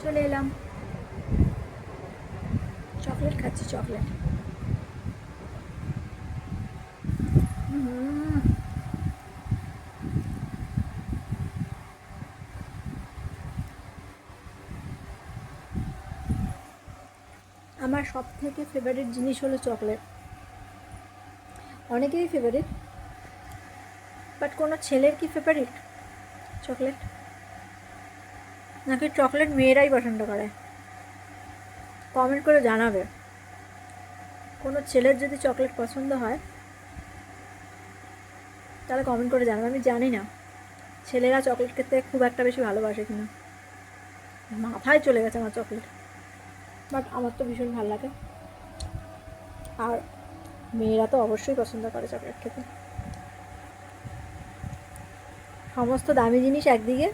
চলে এলাম, চকলেট খাচ্ছি, চকলেট। আমার সব থেকে ফেভারিট জিনিস হলো চকলেট। অনেকেরই ফেভারিট, বাট কোনো ছেলের কি ফেভারিট চকলেট? নাকি চকলেট মেয়েরাই পছন্দ করে? কমেন্ট করে জানাবে। কোনো ছেলের যদি চকলেট পছন্দ হয় তাহলে কমেন্ট করে জানাবে। আমি জানি না ছেলেরা চকলেট খেতে খুব একটা বেশি ভালোবাসে কিনা, মাথায় চলে গেছে আমার চকলেট, বাট আমার তো ভীষণ ভালো লাগে। আর মেয়েরা তো অবশ্যই পছন্দ করে চকলেট খেতে। সমস্ত দামি জিনিস একদিকে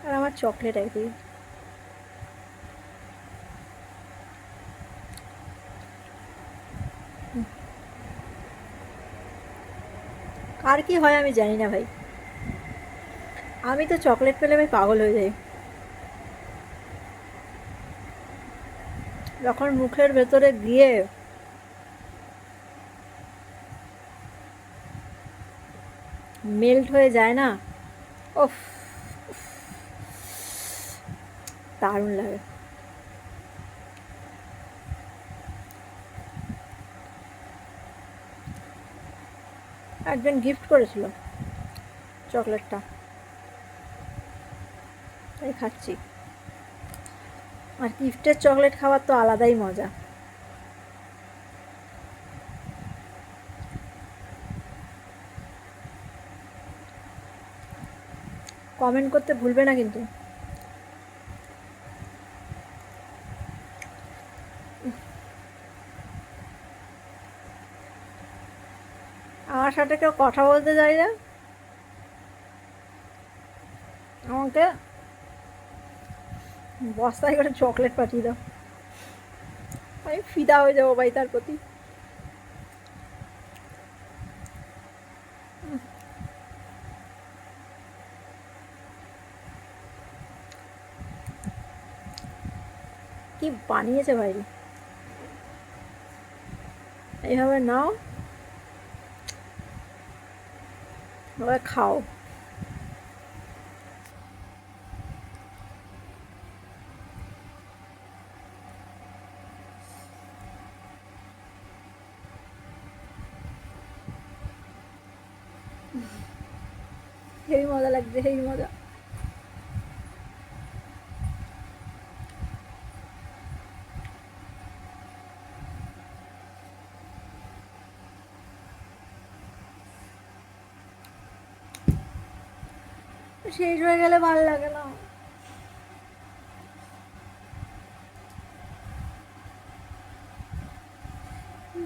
আর আমার চকলেট একদিকে। কার কি হয় আমি জানি না ভাই, আমি তো চকলেট পেলে আমি পাগল হয়ে যাই। যখন মুখের ভেতরে গিয়ে মেল্ট হয়ে যায় না, ওফ, দারুণ লাগে। একজন গিফট করেছিল চকলেটটা, তাই খাচ্ছি। আর গিফটের চকলেট খাওয়ার তো আলাদাই মজা। কমেন্ট করতে ভুলবে না কিন্তু। আমার সাথে কেউ কথা বলতে চাই না, আমাকে বস্তায় করে চকলেট পাঠিয়ে দাও, আমি ফিদা হয়ে যাবো ভাই তার প্রতি। কি বানিয়েছে ভাই, এইভাবে নাও, এবার খাও। হেভি মজা লাগছে, হেভি মজা। শেষ হয়ে গেলে ভালো লাগে না।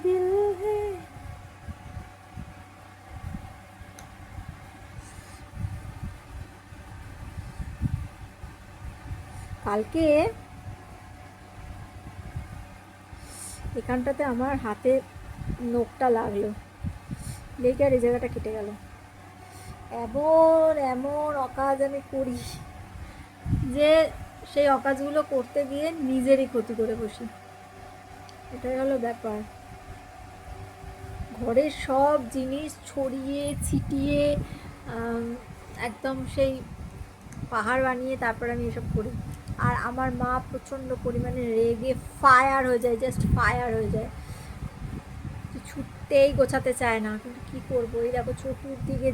দিল হে, কালকে এখানটাতে আমার হাতে নখটা লাগলো, লেগে আর এই জায়গাটা কেটে গেল। এমন এমন অকাজ আমি করি যে সেই অকাজগুলো করতে গিয়ে নিজেরই ক্ষতি করে বসি। এটাই হলো ব্যাপার। ঘরের সব জিনিস ছড়িয়ে ছিটিয়ে একদম সেই পাহাড় বানিয়ে তারপর আমি এসব করি। আর আমার মা প্রচণ্ড পরিমাণে রেগে ফায়ার হয়ে যায়, জাস্ট ফায়ার হয়ে যায়, ছুটতেই গোছাতে চায় না। কিন্তু কী করবো, এই দেখো চতুর্দিকে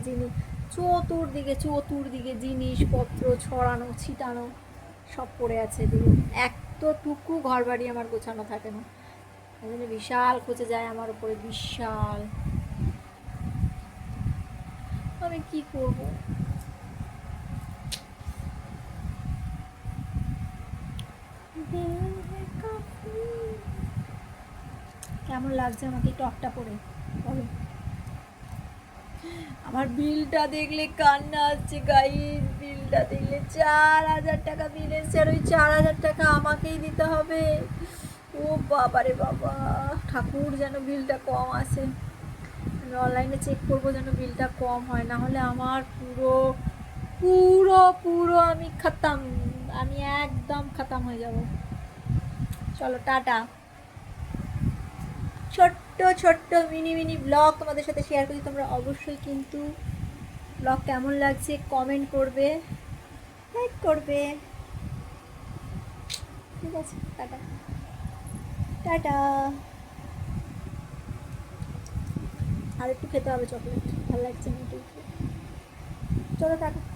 জিনিসপত্র ছড়ানো ছিটানো সব পড়ে আছে। এতটুকু ঘর বাড়ি আমার গোছানো থাকে না, ওই জন্য বিশাল খোঁজে যায় আমার উপরে, বিশাল। আমি কি করব? কেমন লাগছে আমাকে টকটা পরে বলো? আমার বিলটা দেখলে কান্না আসছে গাইস। বিলটা দেখলে 4,000 টাকা বিল এসছে, আর ওই 4,000 টাকা আমাকেই দিতে হবে। ও বাবারে বাবা, ঠাকুর যেন বিলটা কম আসে। আমি অনলাইনে চেক করবো যেন বিলটা কম হয়, না হলে আমার পুরো পুরো পুরো আমি খতম, আমি একদম খতম হয়ে যাব। চলো টাটা। ছোট্ট ছোট্ট মিনি মিনি ব্লগ তোমাদের সাথে শেয়ার করি। তোমরা অবশ্যই কিন্তু ব্লগ কেমন লাগছে কমেন্ট করবে, লাইক করবে। ঠিক আছে, টাটা টাটা। আর একটু খেতে হবে চকলেট, ভালো লাগছে না একটু। চলো টাটা।